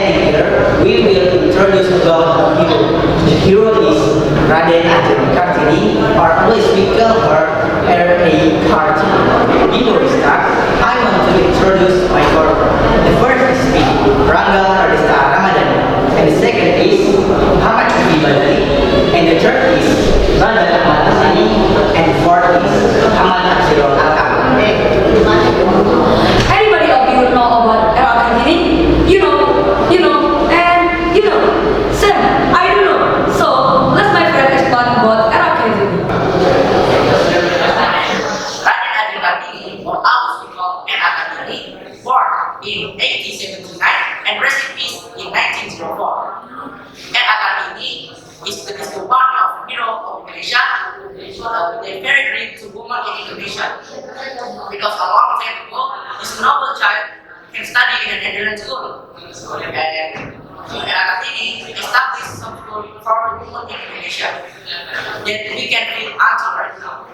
And here we will introduce about hero. The hero is Raden Ajeng Kartini, or always we call her R.A. Kartini. Before we start, I want to introduce my character. The first is me, Rangga Radesta Ramadhani, and the second is Muhammad Abi Badali, and the third is Badal Ahmad Hassani, and the fourth is Muhammad Absirul Akam. Anybody of you know about Era Kartini? And Sam, I don't know. So let my friend explain about Era Kartini. Raden Ajeng Kartini, or also called Era Kartini, born in 1879 and rest in peace in 1904. Era Kartini is the one of hero of Indonesia. They very great to women in Indonesia because a long time ago, this noble child can study in a Netherlands school. And Era Kartini established some school for women in Indonesia that we can read until right now.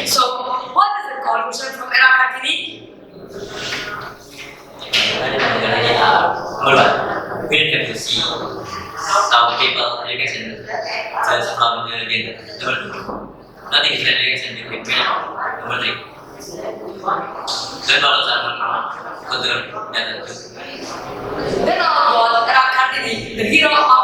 So what is the conclusion from Era Kartini? We don't have to see some people education just from the beginning. Nothing is education between number three. Dan kalau sama betul dan itu. Then about Era Kartini, the hero of